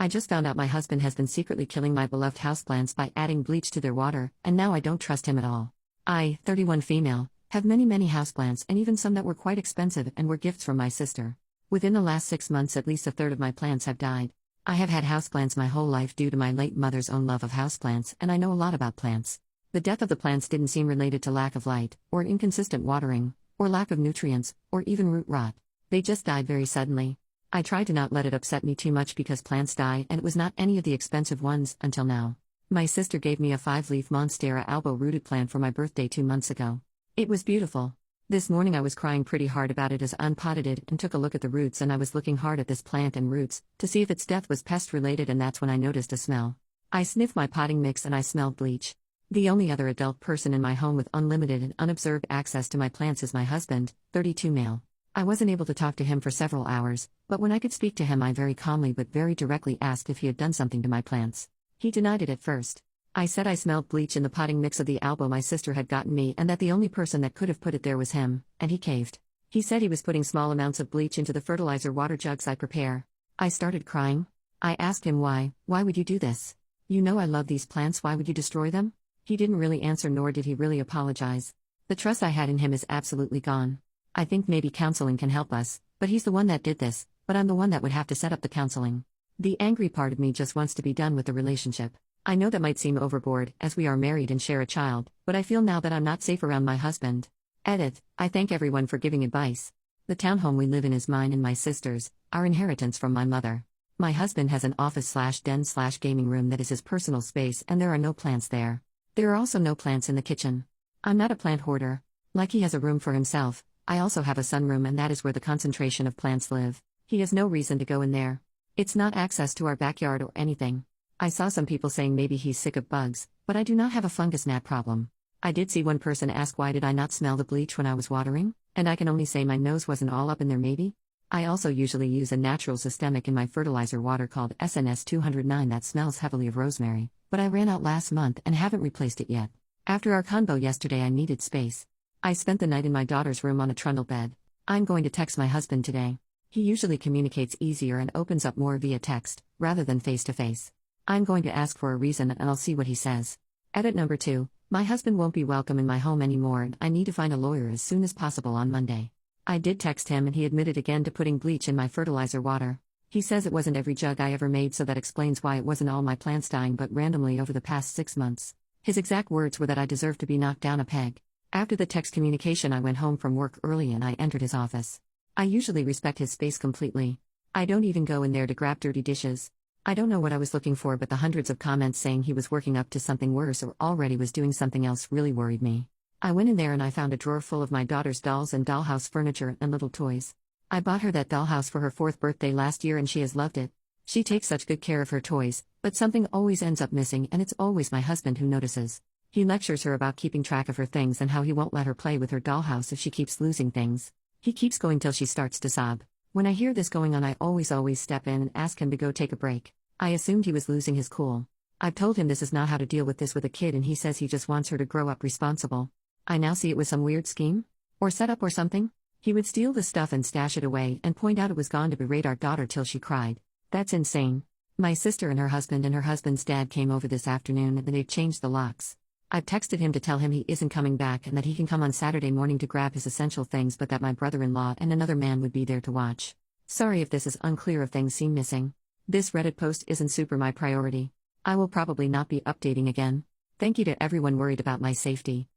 I just found out my husband has been secretly killing my beloved houseplants by adding bleach to their water, and now I don't trust him at all. I, 31 female, have many houseplants and even some that were quite expensive and were gifts from my sister. Within the last 6 months at least a third of my plants have died. I have had houseplants my whole life due to my late mother's own love of houseplants, and I know a lot about plants. The death of the plants didn't seem related to lack of light, or inconsistent watering, or lack of nutrients, or even root rot. They just died very suddenly. I tried to not let it upset me too much because plants die and it was not any of the expensive ones until now. My sister gave me a 5-leaf Monstera albo rooted plant for my birthday 2 months ago. It was beautiful. This morning I was crying pretty hard about it as I unpotted it and took a look at the roots, and I was looking hard at this plant and roots to see if its death was pest related, and that's when I noticed a smell. I sniffed my potting mix and I smelled bleach. The only other adult person in my home with unlimited and unobserved access to my plants is my husband, 32 male. I wasn't able to talk to him for several hours, but when I could speak to him I very calmly but very directly asked if he had done something to my plants. He denied it at first. I said I smelled bleach in the potting mix of the albo my sister had gotten me and that the only person that could have put it there was him, and he caved. He said he was putting small amounts of bleach into the fertilizer water jugs I prepare. I started crying. I asked him why would you do this? You know I love these plants, why would you destroy them? He didn't really answer, nor did he really apologize. The trust I had in him is absolutely gone. I think maybe counseling can help us, but he's the one that did this, but I'm the one that would have to set up the counseling. The angry part of me just wants to be done with the relationship. I know that might seem overboard, as we are married and share a child, but I feel now that I'm not safe around my husband. Edit. I thank everyone for giving advice. The townhome we live in is mine and my sister's, our inheritance from my mother. My husband has an office/den/gaming room that is his personal space, and there are no plants there. There are also no plants in the kitchen. I'm not a plant hoarder. Like he has a room for himself, I also have a sunroom, and that is where the concentration of plants live. He has no reason to go in there. It's not access to our backyard or anything. I saw some people saying maybe he's sick of bugs, but I do not have a fungus gnat problem. I did see one person ask why did I not smell the bleach when I was watering, and I can only say my nose wasn't all up in there maybe. I also usually use a natural systemic in my fertilizer water called SNS 209 that smells heavily of rosemary, but I ran out last month and haven't replaced it yet. After our convo yesterday I needed space. I spent the night in my daughter's room on a trundle bed. I'm going to text my husband today. He usually communicates easier and opens up more via text, rather than face to face. I'm going to ask for a reason and I'll see what he says. Edit number 2. My husband won't be welcome in my home anymore and I need to find a lawyer as soon as possible on Monday. I did text him and he admitted again to putting bleach in my fertilizer water. He says it wasn't every jug I ever made, so that explains why it wasn't all my plants dying but randomly over the past 6 months. His exact words were that I deserve to be knocked down a peg. After the text communication I went home from work early and I entered his office. I usually respect his space completely. I don't even go in there to grab dirty dishes. I don't know what I was looking for, but the hundreds of comments saying he was working up to something worse or already was doing something else really worried me. I went in there and I found a drawer full of my daughter's dolls and dollhouse furniture and little toys. I bought her that dollhouse for her 4th birthday last year and she has loved it. She takes such good care of her toys, but something always ends up missing and it's always my husband who notices. He lectures her about keeping track of her things and how he won't let her play with her dollhouse if she keeps losing things. He keeps going till she starts to sob. When I hear this going on I always step in and ask him to go take a break. I assumed he was losing his cool. I've told him this is not how to deal with this with a kid and he says he just wants her to grow up responsible. I now see it was some weird scheme? Or setup or something? He would steal the stuff and stash it away and point out it was gone to berate our daughter till she cried. That's insane. My sister and her husband's dad came over this afternoon and they've changed the locks. I've texted him to tell him he isn't coming back and that he can come on Saturday morning to grab his essential things, but that my brother-in-law and another man would be there to watch. Sorry if this is unclear, if things seem missing. This Reddit post isn't super my priority. I will probably not be updating again. Thank you to everyone worried about my safety.